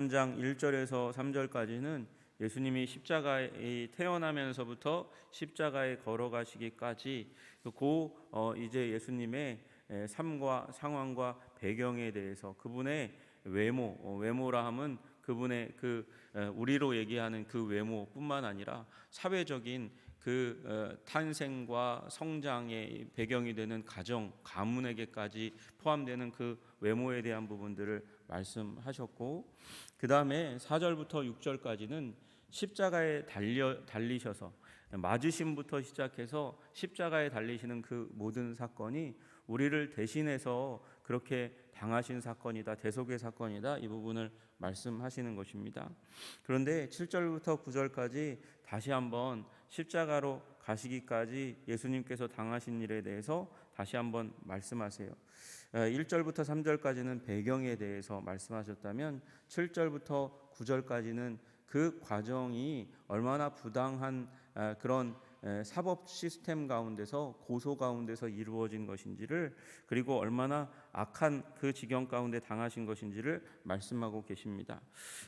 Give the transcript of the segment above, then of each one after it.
3장 1절에서 3절까지는 예수님이 십자가에 태어나면서부터 십자가에 걸어가시기까지 이제 예수님의 삶과 상황과 배경에 대해서 그분의 외모라 함은 그분의 우리로 얘기하는 그 외모뿐만 아니라 사회적인 탄생과 성장의 배경이 되는 가정, 가문에게까지 포함되는 그 외모에 대한 부분들을 말씀하셨고, 그 다음에 4절부터 6절까지는 십자가에 달리셔서 맞으심부터 시작해서 십자가에 달리시는 그 모든 사건이 우리를 대신해서 그렇게 당하신 사건이다, 대속의 사건이다, 이 부분을 말씀하시는 것입니다. 그런데 7절부터 9절까지 다시 한번 십자가로 가시기까지 예수님께서 당하신 일에 대해서 다시 한번 말씀하세요. 1절부터 3절까지는 배경에 대해서 말씀하셨다면 7절부터 9절까지는 그 과정이 얼마나 부당한 그런 사법 시스템 가운데서 고소 가운데서 이루어진 것인지를, 그리고 얼마나 악한 그 지경 가운데 당하신 것인지를 말씀하고 계십니다.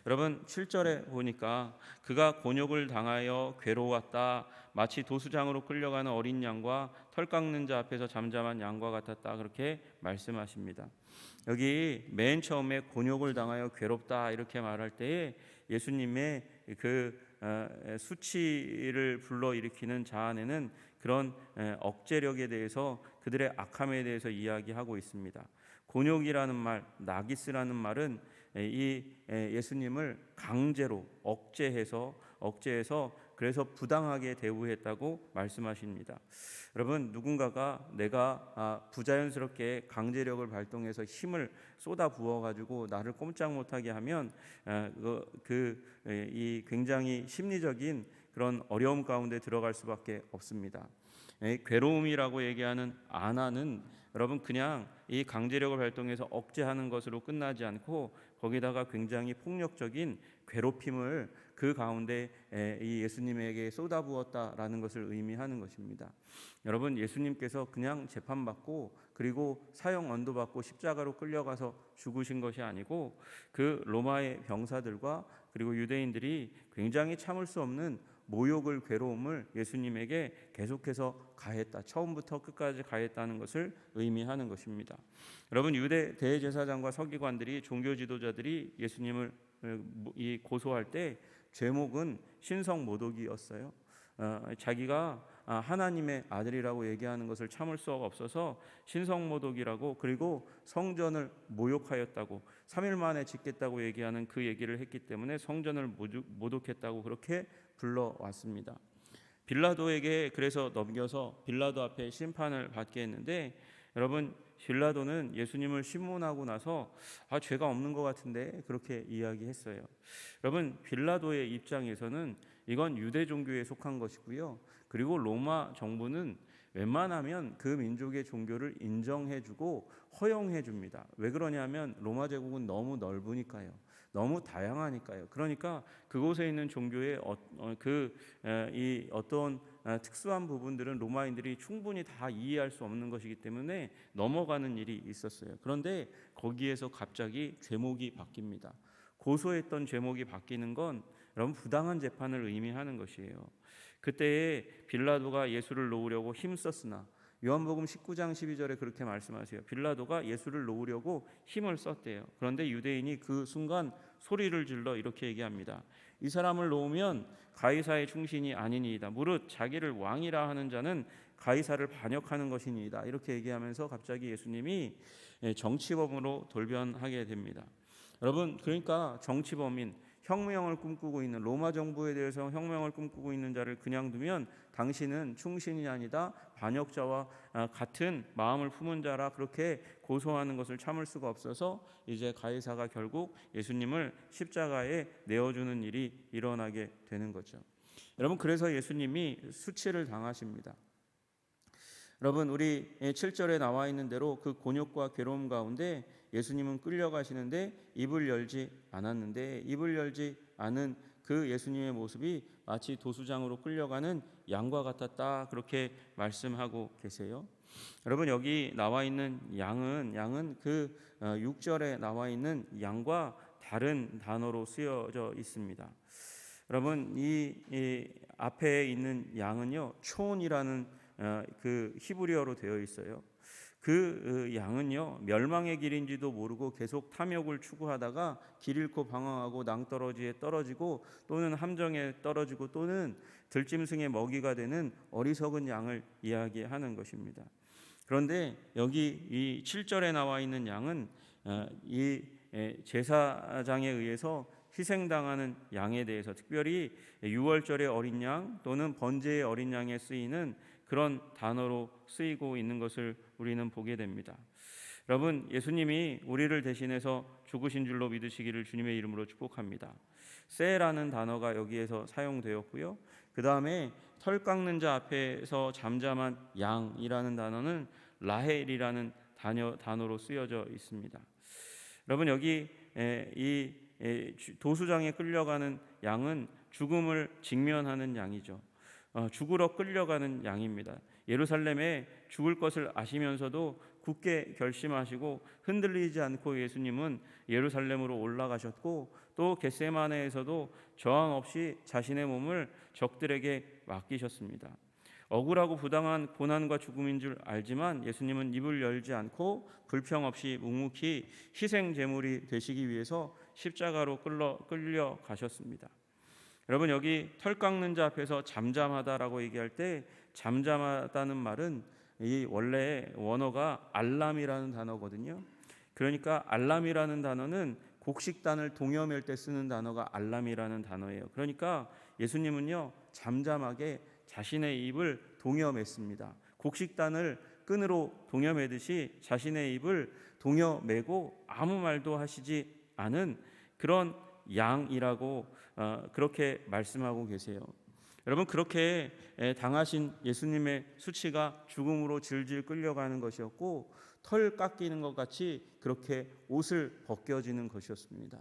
여러분 7절에 보니까 그가 곤욕을 당하여 괴로웠다, 마치 도수장으로 끌려가는 어린 양과 털 깎는 자 앞에서 잠잠한 양과 같았다, 그렇게 말씀하십니다. 여기 맨 처음에 곤욕을 당하여 괴롭다 이렇게 말할 때에 예수님의 수치를 불러일으키는 자아내는 그런 억제력에 대해서, 그들의 악함에 대해서 이야기하고 있습니다. 곤욕이라는 말, 나기스라는 말은 이 예수님을 강제로 억제해서 그래서 부당하게 대우했다고 말씀하십니다. 여러분, 누군가가 내가 부자연스럽게 강제력을 발동해서 힘을 쏟아 부어 가지고 나를 꼼짝 못하게 하면 이 굉장히 심리적인 그런 어려움 가운데 들어갈 수밖에 없습니다. 괴로움이라고 얘기하는 안화는 여러분 그냥 이 강제력을 발동해서 억제하는 것으로 끝나지 않고 거기다가 굉장히 폭력적인 괴롭힘을 그 가운데 이 예수님에게 쏟아부었다라는 것을 의미하는 것입니다. 여러분, 예수님께서 그냥 재판받고 그리고 사형 언도받고 십자가로 끌려가서 죽으신 것이 아니고 그 로마의 병사들과 그리고 유대인들이 굉장히 참을 수 없는 모욕을, 괴로움을 예수님에게 계속해서 가했다, 처음부터 끝까지 가했다는 것을 의미하는 것입니다. 여러분, 유대 대제사장과 서기관들이, 종교 지도자들이 예수님을 고소할 때 죄목은 신성모독이었어요. 자기가 하나님의 아들이라고 얘기하는 것을 참을 수가 없어서 신성모독이라고, 그리고 성전을 모욕하였다고, 3일 만에 짓겠다고 얘기하는 그 얘기를 했기 때문에 성전을 모독했다고 그렇게 불러왔습니다. 빌라도에게 그래서 넘겨서 빌라도 앞에 심판을 받게 했는데, 여러분, 빌라도는 예수님을 신문하고 나서 죄가 없는 것 같은데 그렇게 이야기했어요. 여러분, 빌라도의 입장에서는 이건 유대 종교에 속한 것이고요, 그리고 로마 정부는 웬만하면 그 민족의 종교를 인정해주고 허용해줍니다. 왜 그러냐면 로마 제국은 너무 넓으니까요, 너무 다양하니까요. 그러니까 그곳에 있는 종교의 어떤 특수한 부분들은 로마인들이 충분히 다 이해할 수 없는 것이기 때문에 넘어가는 일이 있었어요. 그런데 거기에서 갑자기 죄목이 바뀝니다. 고소했던 죄목이 바뀌는 건 여러분 부당한 재판을 의미하는 것이에요. 그때에 빌라도가 예수를 놓으려고 힘썼으나, 요한복음 19장 12절에 그렇게 말씀하세요. 빌라도가 예수를 놓으려고 힘을 썼대요. 그런데 유대인이 그 순간 소리를 질러 이렇게 얘기합니다. 이 사람을 놓으면 가이사의 충신이 아니니이다. 무릇 자기를 왕이라 하는 자는 가이사를 반역하는 것이니이다. 이렇게 얘기하면서 갑자기 예수님이 정치범으로 돌변하게 됩니다. 여러분, 그러니까 정치범인, 혁명을 꿈꾸고 있는, 로마 정부에 대해서 혁명을 꿈꾸고 있는 자를 그냥 두면 당신은 충신이 아니다, 반역자와 같은 마음을 품은 자라, 그렇게 고소하는 것을 참을 수가 없어서 이제 가이사가 결국 예수님을 십자가에 내어주는 일이 일어나게 되는 거죠. 여러분, 그래서 예수님이 수치를 당하십니다. 여러분, 우리 7절에 나와 있는 대로 그 곤욕과 괴로움 가운데 예수님은 끌려가시는데 입을 열지 않았는데, 입을 열지 않은 그 예수님의 모습이 마치 도수장으로 끌려가는 양과 같았다, 그렇게 말씀하고 계세요. 여러분, 여기 나와 있는 양은 그 6절에 나와 있는 양과 다른 단어로 쓰여져 있습니다. 여러분 이 앞에 있는 양은요 촌이라는 그 히브리어로 되어 있어요. 그 양은요 멸망의 길인지도 모르고 계속 탐욕을 추구하다가 길 잃고 방황하고 낭떠러지에 떨어지고 또는 함정에 떨어지고 또는 들짐승의 먹이가 되는 어리석은 양을 이야기하는 것입니다. 그런데 여기 이 7절에 나와 있는 양은 이 제사장에 의해서 희생당하는 양에 대해서, 특별히 유월절의 어린 양 또는 번제의 어린 양에 쓰이는 그런 단어로 쓰이고 있는 것을 우리는 보게 됩니다. 여러분, 예수님이 우리를 대신해서 죽으신 줄로 믿으시기를 주님의 이름으로 축복합니다. 세라는 단어가 여기에서 사용되었고요. 그 다음에 털 깎는 자 앞에서 잠잠한 양이라는 단어는 라헬이라는 단어로 쓰여져 있습니다. 여러분, 여기 이 도수장에 끌려가는 양은 죽음을 직면하는 양이죠. 죽으러 끌려가는 양입니다. 예루살렘에 죽을 것을 아시면서도 굳게 결심하시고 흔들리지 않고 예수님은 예루살렘으로 올라가셨고, 또 겟세마네에서도 저항 없이 자신의 몸을 적들에게 맡기셨습니다. 억울하고 부당한 고난과 죽음인 줄 알지만 예수님은 입을 열지 않고 불평 없이 묵묵히 희생 제물이 되시기 위해서 십자가로 끌려가셨습니다. 여러분, 여기 털 깎는 자 앞에서 잠잠하다라고 얘기할 때 잠잠하다는 말은 이 원래 원어가 알람이라는 단어거든요. 그러니까 알람이라는 단어는 곡식단을 동여맬 때 쓰는 단어가 알람이라는 단어예요. 그러니까 예수님은요 잠잠하게 자신의 입을 동여맸습니다. 곡식단을 끈으로 동여매듯이 자신의 입을 동여매고 아무 말도 하시지 않은 그런 양이라고 그렇게 말씀하고 계세요. 여러분, 그렇게 당하신 예수님의 수치가 죽음으로 질질 끌려가는 것이었고, 털 깎이는 것 같이 그렇게 옷을 벗겨지는 것이었습니다.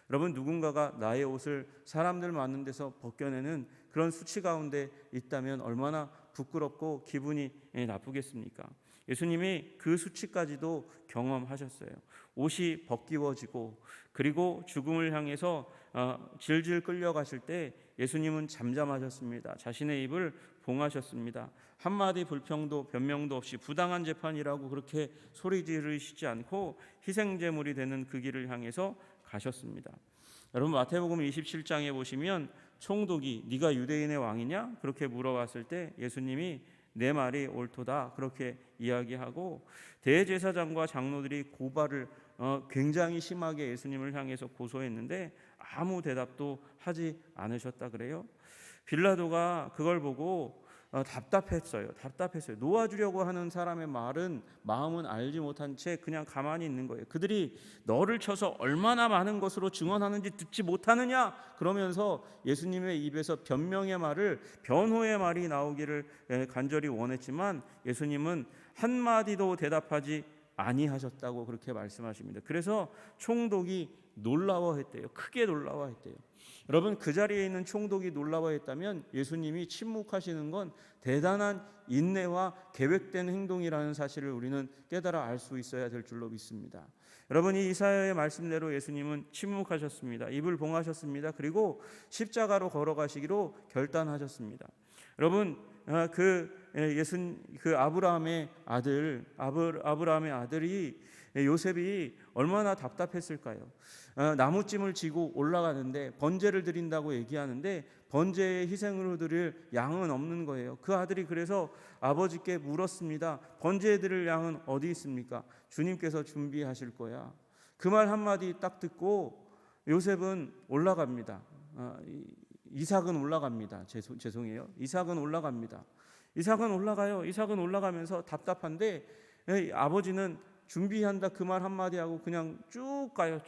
여러분, 누군가가 나의 옷을 사람들 많은 데서 벗겨내는 그런 수치 가운데 있다면 얼마나 부끄럽고 기분이 나쁘겠습니까? 예수님이 그 수치까지도 경험하셨어요. 옷이 벗기워지고 그리고 죽음을 향해서 질질 끌려가실 때 예수님은 잠잠하셨습니다. 자신의 입을 봉하셨습니다. 한마디 불평도 변명도 없이 부당한 재판이라고 그렇게 소리 지르시지 않고 희생제물이 되는 그 길을 향해서 가셨습니다. 여러분, 마태복음 27장에 보시면 총독이 네가 유대인의 왕이냐? 그렇게 물어봤을 때 예수님이 내 말이 옳도다 그렇게 이야기하고, 대제사장과 장로들이 고발을 굉장히 심하게 예수님을 향해서 고소했는데 아무 대답도 하지 않으셨다 그래요. 빌라도가 그걸 보고 답답했어요. 놓아주려고 하는 사람의 마음은 알지 못한 채 그냥 가만히 있는 거예요. 그들이 너를 쳐서 얼마나 많은 것으로 증언하는지 듣지 못하느냐? 그러면서 예수님의 입에서 변호의 말이 나오기를 간절히 원했지만 예수님은 한마디도 대답하지 아니하셨다고 그렇게 말씀하십니다. 그래서 총독이 놀라워했대요. 크게 놀라워했대요. 여러분, 그 자리에 있는 총독이 놀라워했다면 예수님이 침묵하시는 건 대단한 인내와 계획된 행동이라는 사실을 우리는 깨달아 알 수 있어야 될 줄로 믿습니다. 여러분, 이 이사야의 말씀대로 예수님은 침묵하셨습니다. 입을 봉하셨습니다. 그리고 십자가로 걸어가시기로 결단하셨습니다. 여러분, 그 아브라함의 아들이 요셉이 얼마나 답답했을까요? 나무찜을 지고 올라가는데 번제를 드린다고 얘기하는데 번제의 희생으로 드릴 양은 없는 거예요. 그 아들이 그래서 아버지께 물었습니다. 번제에 드릴 양은 어디 있습니까? 주님께서 준비하실 거야. 그 말 한마디 딱 듣고 요셉은 올라갑니다. 이삭은 올라갑니다. 죄송해요. 이삭은 올라갑니다. 이삭은 올라가면서 답답한데 아버지는 준비한다 그 말 한마디 하고 그냥 쭉 가요.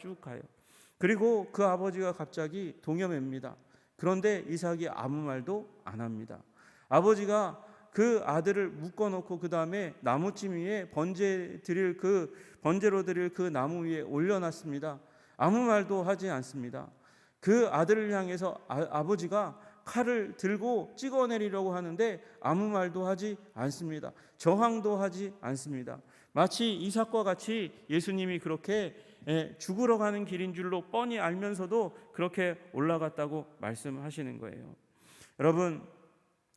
그리고 그 아버지가 갑자기 동여맵니다. 그런데 이삭이 아무 말도 안 합니다. 아버지가 그 아들을 묶어놓고 그 다음에 나무찜 위에 번제로 드릴 그 나무 위에 올려놨습니다. 아무 말도 하지 않습니다. 그 아들을 향해서 아버지가 칼을 들고 찍어내리려고 하는데 아무 말도 하지 않습니다. 저항도 하지 않습니다. 마치 이삭과 같이 예수님이 그렇게 죽으러 가는 길인 줄로 뻔히 알면서도 그렇게 올라갔다고 말씀하시는 거예요. 여러분,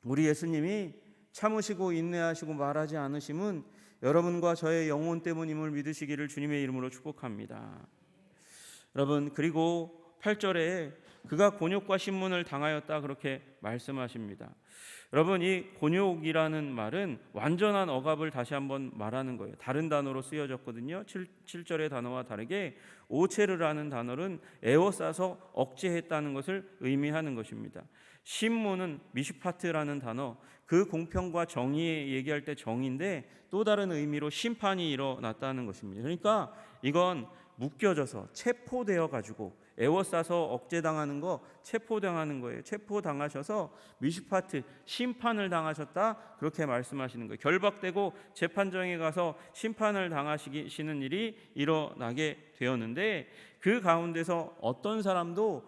우리 예수님이 참으시고 인내하시고 말하지 않으심은 여러분과 저의 영혼 때문임을 믿으시기를 주님의 이름으로 축복합니다. 여러분, 그리고 8절에 그가 곤욕과 신문을 당하였다 그렇게 말씀하십니다. 여러분, 이 곤욕이라는 말은 완전한 억압을 다시 한번 말하는 거예요. 다른 단어로 쓰여졌거든요. 7절의 단어와 다르게 오체르라는 단어는 에워싸서 억제했다는 것을 의미하는 것입니다. 신문은 미슈파트라는 단어, 그 공평과 정의 얘기할 때 정의인데 또 다른 의미로 심판이 일어났다는 것입니다. 그러니까 이건 묶여져서 체포되어 가지고 에워싸서 억제당하는 거, 체포당하는 거예요. 체포당하셔서 미슈파트, 심판을 당하셨다 그렇게 말씀하시는 거예요. 결박되고 재판정에 가서 심판을 당하시는 일이 일어나게 되었는데 그 가운데서 어떤 사람도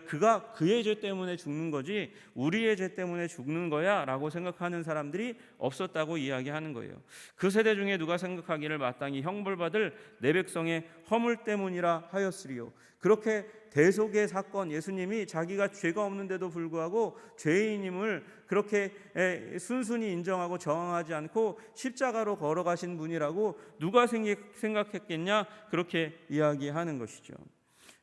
그가 그의 죄 때문에 죽는 거지 우리의 죄 때문에 죽는 거야 라고 생각하는 사람들이 없었다고 이야기하는 거예요. 그 세대 중에 누가 생각하기를 마땅히 형벌받을 내 백성의 허물 때문이라 하였으리요. 그렇게 대속의 사건, 예수님이 자기가 죄가 없는데도 불구하고 죄인임을 그렇게 순순히 인정하고 저항하지 않고 십자가로 걸어가신 분이라고 누가 생각했겠냐 그렇게 이야기하는 것이죠.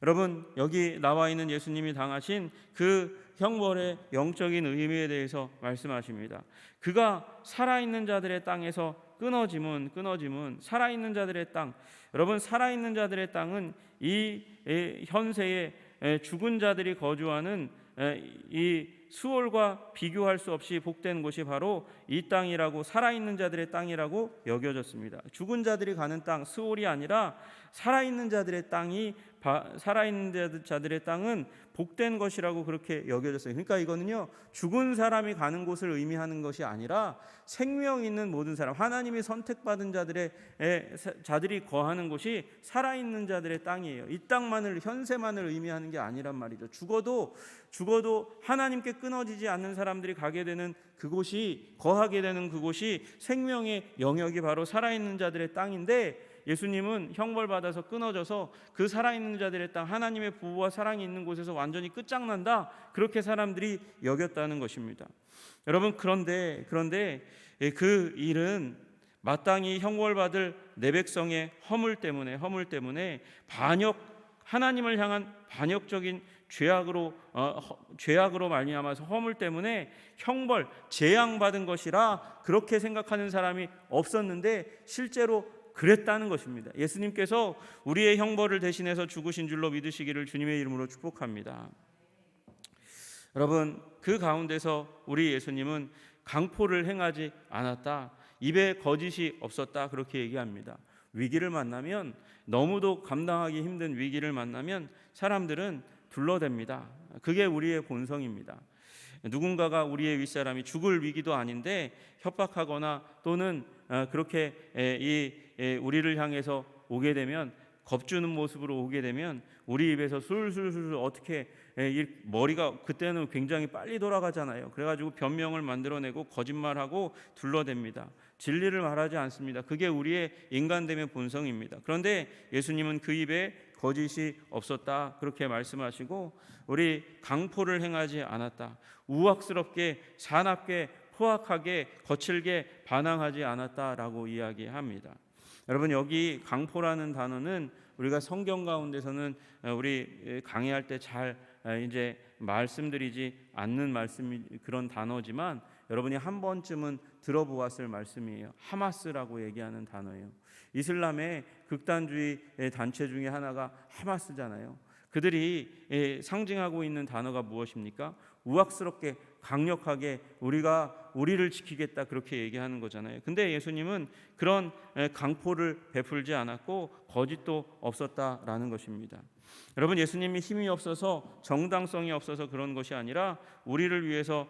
여러분, 여기 나와 있는 예수님이 당하신 그 형벌의 영적인 의미에 대해서 말씀하십니다. 그가 살아있는 자들의 땅에서 끊어짐은 살아있는 자들의 땅, 여러분, 살아있는 자들의 땅은 이 현세에 죽은 자들이 거주하는 이 수월과 비교할 수 없이 복된 곳이 바로 이 땅이라고, 살아있는 자들의 땅이라고 여겨졌습니다. 죽은 자들이 가는 땅, 수월이 아니라 살아있는 자들의 땅이, 살아있는 자들의 땅은 복된 것이라고 그렇게 여겨졌어요. 그러니까 이거는요, 죽은 사람이 가는 곳을 의미하는 것이 아니라 생명 있는 모든 사람, 하나님이 선택받은 자들이 거하는 곳이 살아있는 자들의 땅이에요. 이 땅만을, 현세만을 의미하는 게 아니란 말이죠. 죽어도 하나님께 끊어지지 않는 사람들이 가게 되는 그곳이, 거하게 되는 그곳이 생명의 영역이 바로 살아있는 자들의 땅인데, 예수님은 형벌받아서 끊어져서 그 살아있는 자들의 땅, 하나님의 부부와 사랑이 있는 곳에서 완전히 끝장난다, 그렇게 사람들이 여겼다는 것입니다. 여러분, 그런데 그 일은 마땅히 형벌받을 내 백성의 허물 때문에 하나님을 향한 반역적인 죄악으로 말미암아서 허물 때문에 형벌, 재앙받은 것이라 그렇게 생각하는 사람이 없었는데 실제로 그랬다는 것입니다. 예수님께서 우리의 형벌을 대신해서 죽으신 줄로 믿으시기를 주님의 이름으로 축복합니다. 여러분, 그 가운데서 우리 예수님은 강포를 행하지 않았다, 입에 거짓이 없었다 그렇게 얘기합니다. 위기를 만나면, 너무도 감당하기 힘든 위기를 만나면 사람들은 둘러댑니다. 그게 우리의 본성입니다. 누군가가, 우리의 윗사람이 죽을 위기도 아닌데 협박하거나 또는 그렇게 우리를 향해서 오게 되면, 겁주는 모습으로 오게 되면 우리 입에서 술술술 어떻게 머리가 그때는 굉장히 빨리 돌아가잖아요. 그래가지고 변명을 만들어내고 거짓말하고 둘러댑니다. 진리를 말하지 않습니다. 그게 우리의 인간됨의 본성입니다. 그런데 예수님은 그 입에 거짓이 없었다 그렇게 말씀하시고, 우리 강포를 행하지 않았다, 우악스럽게 사납게 포악하게 거칠게 반항하지 않았다라고 이야기합니다. 여러분, 여기 강포라는 단어는 우리가 성경 가운데서는 우리 강의할 때 잘 이제 말씀드리지 않는 그런 단어지만 여러분이 한 번쯤은 들어보았을 말씀이에요. 하마스라고 얘기하는 단어예요. 이슬람의 극단주의 단체 중에 하나가 하마스잖아요. 그들이 상징하고 있는 단어가 무엇입니까? 우악스럽게 강력하게 우리를 지키겠다 그렇게 얘기하는 거잖아요. 근데 예수님은 그런 강포를 베풀지 않았고 거짓도 없었다라는 것입니다. 여러분, 예수님이 힘이 없어서, 정당성이 없어서 그런 것이 아니라 우리를 위해서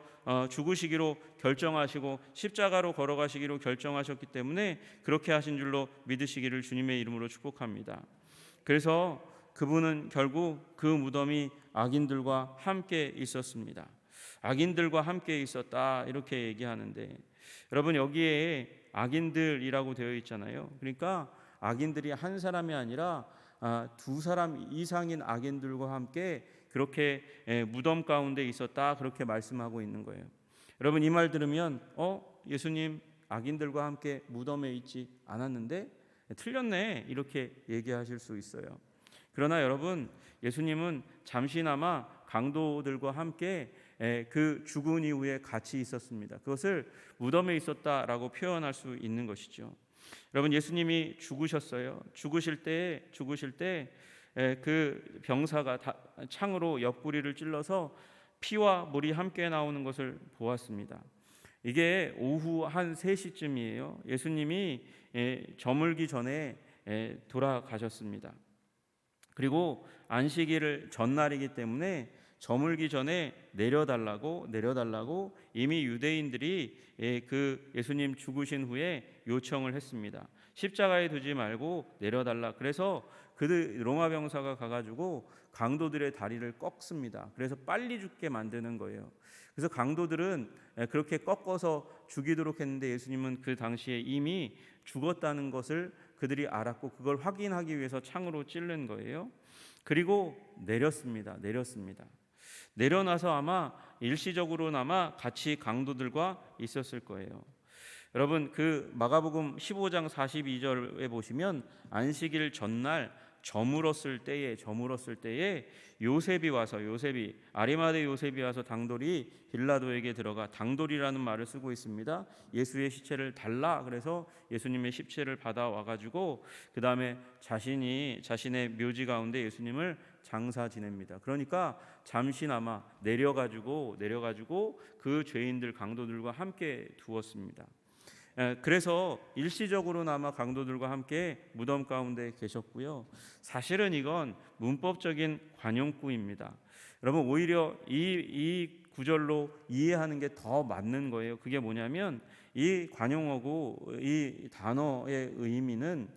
죽으시기로 결정하시고 십자가로 걸어가시기로 결정하셨기 때문에 그렇게 하신 줄로 믿으시기를 주님의 이름으로 축복합니다. 그래서 그분은 결국 그 무덤이 악인들과 함께 있었습니다. 악인들과 함께 있었다 이렇게 얘기하는데, 여러분, 여기에 악인들이라고 되어 있잖아요. 그러니까 악인들이 한 사람이 아니라 두 사람 이상인 악인들과 함께 그렇게 무덤 가운데 있었다, 그렇게 말씀하고 있는 거예요. 여러분, 이 말 들으면 예수님 악인들과 함께 무덤에 있지 않았는데 틀렸네, 이렇게 얘기하실 수 있어요. 그러나 여러분, 예수님은 잠시나마 강도들과 함께 그 죽은 이후에 같이 있었습니다. 그것을 무덤에 있었다라고 표현할 수 있는 것이죠. 여러분, 예수님이 죽으셨어요. 죽으실 때 그 병사가 창으로 옆구리를 찔러서 피와 물이 함께 나오는 것을 보았습니다. 이게 오후 한 3시쯤이에요. 예수님이 저물기 전에 돌아가셨습니다. 그리고 안식일을 전날이기 때문에 저물기 전에 내려달라고 이미 유대인들이 그 예수님 죽으신 후에 요청을 했습니다. 십자가에 두지 말고 내려달라. 그래서 그 로마 병사가 가가지고 강도들의 다리를 꺾습니다. 그래서 빨리 죽게 만드는 거예요. 그래서 강도들은 그렇게 꺾어서 죽이도록 했는데 예수님은 그 당시에 이미 죽었다는 것을 그들이 알았고 그걸 확인하기 위해서 창으로 찌른 거예요. 그리고 내렸습니다. 내려놔서 아마 일시적으로나마 같이 강도들과 있었을 거예요. 여러분, 그 마가복음 15장 42절에 보시면 안식일 전날 저물었을 때에 요셉이 아리마대 요셉이 와서 당돌이 빌라도에게 들어가, 당돌이라는 말을 쓰고 있습니다. 예수의 시체를 달라, 그래서 예수님의 시체를 받아와 가지고 그 다음에 자신의 묘지 가운데 예수님을 장사 지냅니다. 그러니까 잠시나마 내려가지고 그 죄인들 강도들과 함께 두었습니다. 그래서 일시적으로나마 강도들과 함께 무덤 가운데 계셨고요. 사실은 이건 문법적인 관용구입니다. 여러분, 오히려 이 구절로 이해하는 게 더 맞는 거예요. 그게 뭐냐면 이 관용어구, 이 단어의 의미는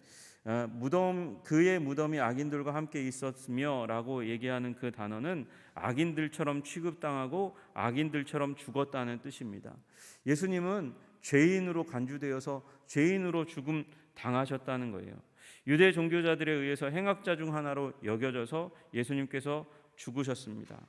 그의 무덤이 악인들과 함께 있었으며라고 얘기하는 그 단어는 악인들처럼 취급당하고 악인들처럼 죽었다는 뜻입니다. 예수님은 죄인으로 간주되어서 죄인으로 죽음 당하셨다는 거예요. 유대 종교자들에 의해서 행악자 중 하나로 여겨져서 예수님께서 죽으셨습니다.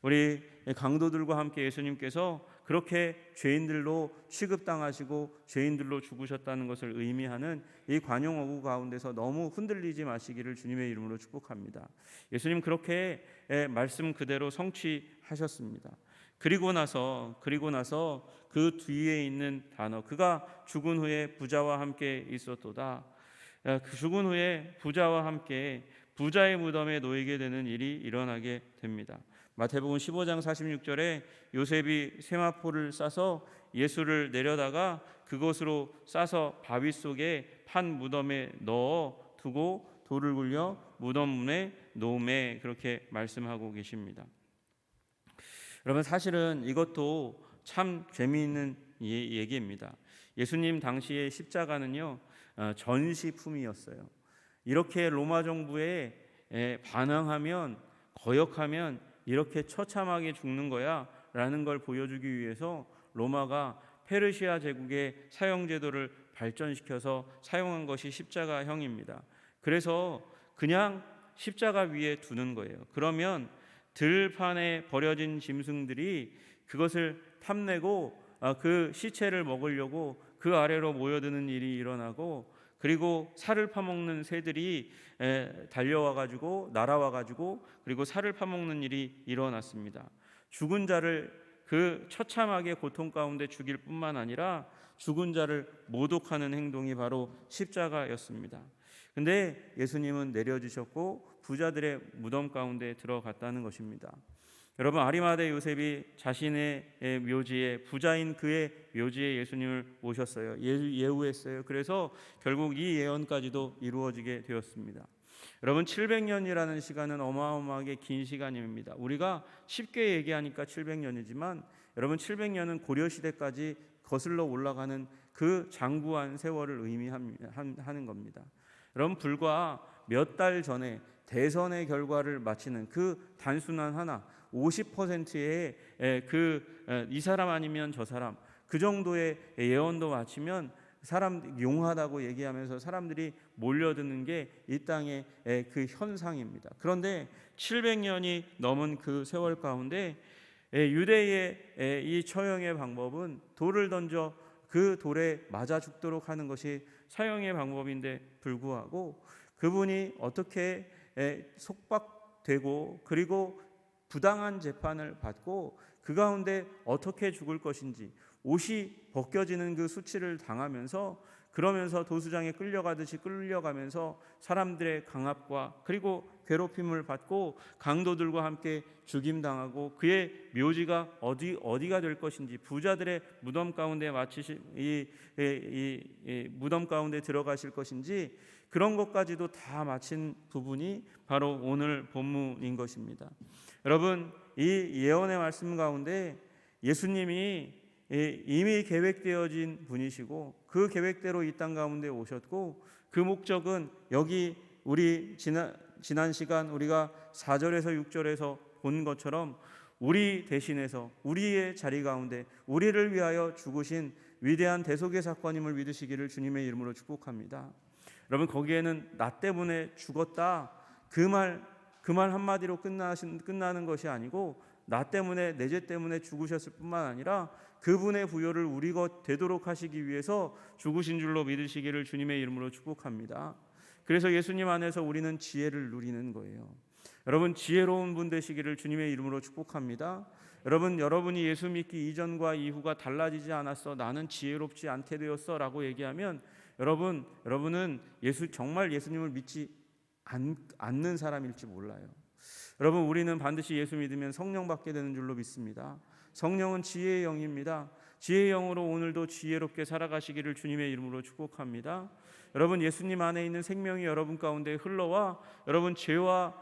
우리 강도들과 함께 예수님께서 그렇게 죄인들로 취급당하시고 죄인들로 죽으셨다는 것을 의미하는 이 관용어구 가운데서 너무 흔들리지 마시기를 주님의 이름으로 축복합니다. 예수님 그렇게 말씀 그대로 성취하셨습니다. 그리고 나서 그 뒤에 있는 단어, 그가 죽은 후에 부자와 함께 있었도다. 그 죽은 후에 부자와 함께 부자의 무덤에 놓이게 되는 일이 일어나게 됩니다. 마태복음 15장 46절에 요셉이 세마포를 싸서 예수를 내려다가 그것으로 싸서 바위 속에 판 무덤에 넣어 두고 돌을 굴려 무덤 문에 놓음에, 그렇게 말씀하고 계십니다. 여러분, 사실은 이것도 참 재미있는 얘기입니다. 예수님 당시의 십자가는요, 전시품이었어요. 이렇게 로마 정부에 반항하면, 거역하면 이렇게 처참하게 죽는 거야 라는 걸 보여주기 위해서 로마가 페르시아 제국의 사형제도를 발전시켜서 사용한 것이 십자가형입니다. 그래서 그냥 십자가 위에 두는 거예요. 그러면 들판에 버려진 짐승들이 그것을 탐내고 그 시체를 먹으려고 그 아래로 모여드는 일이 일어나고, 그리고 살을 파먹는 새들이 달려와가지고 날아와가지고 그리고 살을 파먹는 일이 일어났습니다. 죽은 자를 그 처참하게 고통 가운데 죽일 뿐만 아니라 죽은 자를 모독하는 행동이 바로 십자가였습니다. 근데 예수님은 내려주셨고 부자들의 무덤 가운데 들어갔다는 것입니다. 여러분, 아리마대 요셉이 자신의 묘지에, 부자인 그의 묘지에 예수님을 모셨어요. 예우했어요. 그래서 결국 이 예언까지도 이루어지게 되었습니다. 여러분, 700년이라는 시간은 어마어마하게 긴 시간입니다. 우리가 쉽게 얘기하니까 700년이지만 여러분, 700년은 고려시대까지 거슬러 올라가는 그 장구한 세월을 의미하는 겁니다. 여러분, 불과 몇 달 전에 대선의 결과를 마치는 그 단순한 하나, 50%의 이 사람 아니면 저 사람, 그 정도의 예언도 마치면 사람 용하다고 얘기하면서 사람들이 몰려드는 게 이 땅의 그 현상입니다. 그런데 700년이 넘은 그 세월 가운데 유대의 이 처형의 방법은 돌을 던져 그 돌에 맞아 죽도록 하는 것이 사형의 방법인데 불구하고 그분이 어떻게 속박되고 그리고 부당한 재판을 받고 그 가운데 어떻게 죽을 것인지 옷이 벗겨지는 그 수치를 당하면서 그러면서 도수장에 끌려가듯이 끌려가면서 사람들의 강압과 그리고 괴롭힘을 받고 강도들과 함께 죽임당하고 그의 묘지가 어디가 될 것인지 부자들의 무덤 가운데 무덤 가운데 들어가실 것인지 그런 것까지도 다 마친 부분이 바로 오늘 본문인 것입니다. 여러분, 이 예언의 말씀 가운데 예수님이 이미 계획되어진 분이시고 그 계획대로 이 땅 가운데 오셨고 그 목적은 여기 우리 지난 시간 우리가 4절에서 6절에서 본 것처럼 우리 대신해서 우리의 자리 가운데 우리를 위하여 죽으신 위대한 대속의 사건임을 믿으시기를 주님의 이름으로 축복합니다. 여러분, 거기에는 나 때문에 죽었다 그 말 한마디로 끝나는 것이 아니고 나 때문에 내 죄 때문에 죽으셨을 뿐만 아니라 그분의 부요를 우리 것 되도록 하시기 위해서 죽으신 줄로 믿으시기를 주님의 이름으로 축복합니다. 그래서 예수님 안에서 우리는 지혜를 누리는 거예요. 여러분, 지혜로운 분 되시기를 주님의 이름으로 축복합니다. 여러분이 예수 믿기 이전과 이후가 달라지지 않았어, 나는 지혜롭지 않게 되었어 라고 얘기하면 여러분은 정말 예수님을 믿지 않는 사람일지 몰라요. 여러분, 우리는 반드시 예수 믿으면 성령 받게 되는 줄로 믿습니다. 성령은 지혜의 영입니다. 지혜의 영으로 오늘도 지혜롭게 살아가시기를 주님의 이름으로 축복합니다. 여러분, 예수님 안에 있는 생명이 여러분 가운데 흘러와 여러분 죄와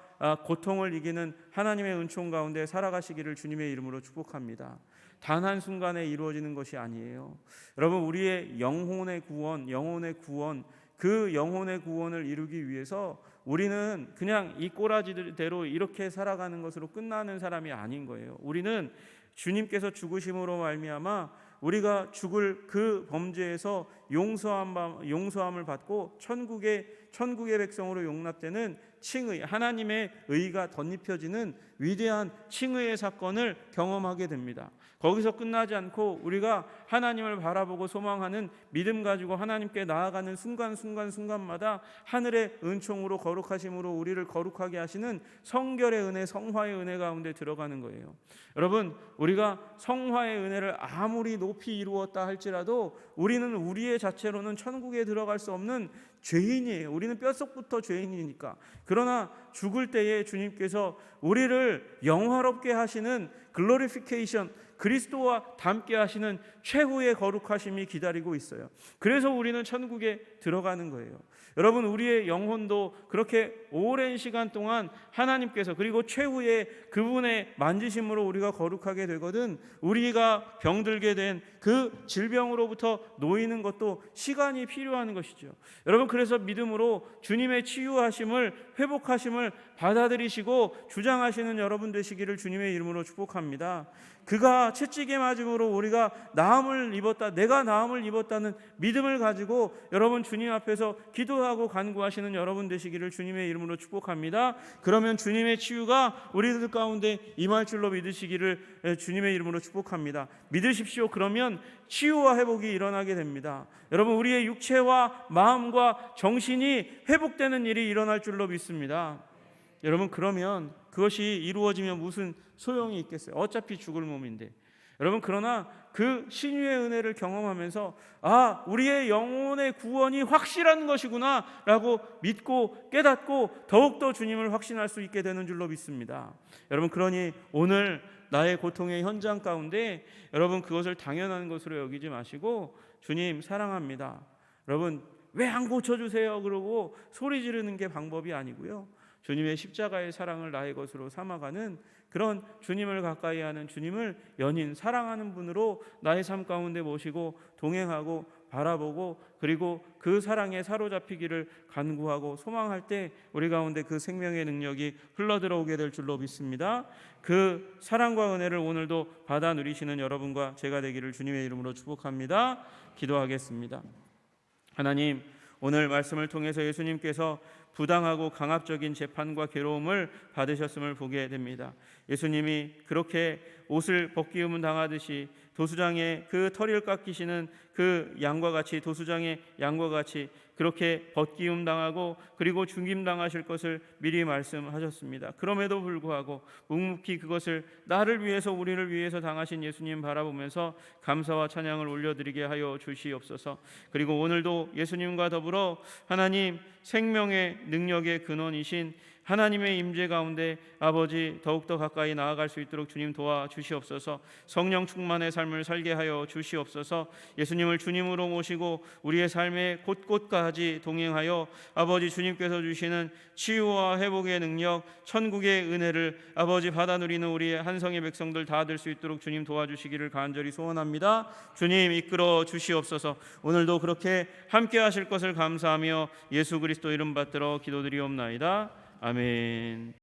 고통을 이기는 하나님의 은총 가운데 살아가시기를 주님의 이름으로 축복합니다. 단 한순간에 이루어지는 것이 아니에요. 여러분, 우리의 영혼의 구원, 그 영혼의 구원을 이루기 위해서 우리는 그냥 이 꼬라지대로 이렇게 살아가는 것으로 끝나는 사람이 아닌 거예요. 우리는 주님께서 죽으심으로 말미암아 우리가 죽을 그 범죄에서 용서함을 받고 천국의 백성으로 용납되는 칭의, 하나님의 의가 덧입혀지는 위대한 칭의의 사건을 경험하게 됩니다. 거기서 끝나지 않고 우리가 하나님을 바라보고 소망하는 믿음 가지고 하나님께 나아가는 순간마다 하늘의 은총으로 거룩하심으로 우리를 거룩하게 하시는 성결의 은혜, 성화의 은혜 가운데 들어가는 거예요. 여러분, 우리가 성화의 은혜를 아무리 높이 이루었다 할지라도 우리는 우리의 자체로는 천국에 들어갈 수 없는 죄인이에요. 우리는 뼛속부터 죄인이니까. 그러나 죽을 때에 주님께서 우리를 영화롭게 하시는 글로리피케이션, 그리스도와 닮게 하시는 최후의 거룩하심이 기다리고 있어요. 그래서 우리는 천국에 들어가는 거예요. 여러분, 우리의 영혼도 그렇게 오랜 시간 동안 하나님께서 그리고 최후의 그분의 만지심으로 우리가 거룩하게 되거든. 우리가 병들게 된 그 질병으로부터 놓이는 것도 시간이 필요한 것이죠. 여러분, 그래서 믿음으로 주님의 치유하심을, 회복하심을 받아들이시고 주장하시는 여러분 되시기를 주님의 이름으로 축복합니다. 그가 채찍에 맞음으로 우리가 나음을 입었다, 내가 나음을 입었다는 믿음을 가지고 여러분 주님 앞에서 기도하고 간구하시는 여러분 되시기를 주님의 이름으로 축복합니다. 그러면 주님의 치유가 우리들 가운데 임할 줄로 믿으시기를 주님의 이름으로 축복합니다. 믿으십시오. 그러면 치유와 회복이 일어나게 됩니다. 여러분, 우리의 육체와 마음과 정신이 회복되는 일이 일어날 줄로 믿습니다. 여러분, 그러면 그것이 이루어지면 무슨 소용이 있겠어요? 어차피 죽을 몸인데. 여러분, 그러나 그 신유의 은혜를 경험하면서 우리의 영혼의 구원이 확실한 것이구나 라고 믿고 깨닫고 더욱더 주님을 확신할 수 있게 되는 줄로 믿습니다. 여러분, 그러니 오늘 나의 고통의 현장 가운데 여러분 그것을 당연한 것으로 여기지 마시고 주님 사랑합니다. 여러분, 왜 안 고쳐주세요? 그러고 소리 지르는 게 방법이 아니고요. 주님의 십자가의 사랑을 나의 것으로 삼아가는 그런 주님을 가까이 하는, 주님을 연인 사랑하는 분으로 나의 삶 가운데 모시고 동행하고 바라보고 그리고 그 사랑에 사로잡히기를 간구하고 소망할 때 우리 가운데 그 생명의 능력이 흘러들어오게 될 줄로 믿습니다. 그 사랑과 은혜를 오늘도 받아 누리시는 여러분과 제가 되기를 주님의 이름으로 축복합니다. 기도하겠습니다. 하나님, 오늘 말씀을 통해서 예수님께서 부당하고 강압적인 재판과 괴로움을 받으셨음을 보게 됩니다. 예수님이 그렇게 옷을 벗기움 당하듯이 도수장의 그 털을 깎이시는 그 양과 같이, 도수장의 양과 같이 그렇게 벗기움 당하고 그리고 죽임 당하실 것을 미리 말씀하셨습니다. 그럼에도 불구하고 묵묵히 그것을 나를 위해서, 우리를 위해서 당하신 예수님 바라보면서 감사와 찬양을 올려드리게 하여 주시옵소서. 그리고 오늘도 예수님과 더불어 하나님 생명의 능력의 근원이신 하나님의 임재 가운데 아버지 더욱더 가까이 나아갈 수 있도록 주님 도와주시옵소서. 성령 충만의 삶을 살게 하여 주시옵소서. 예수님을 주님으로 모시고 우리의 삶의 곳곳까지 동행하여 아버지 주님께서 주시는 치유와 회복의 능력, 천국의 은혜를 아버지 받아 누리는 우리의 한성의 백성들 다 될 수 있도록 주님 도와주시기를 간절히 소원합니다. 주님 이끌어 주시옵소서. 오늘도 그렇게 함께 하실 것을 감사하며 예수 그리스도 이름 받들어 기도드리옵나이다. 아멘.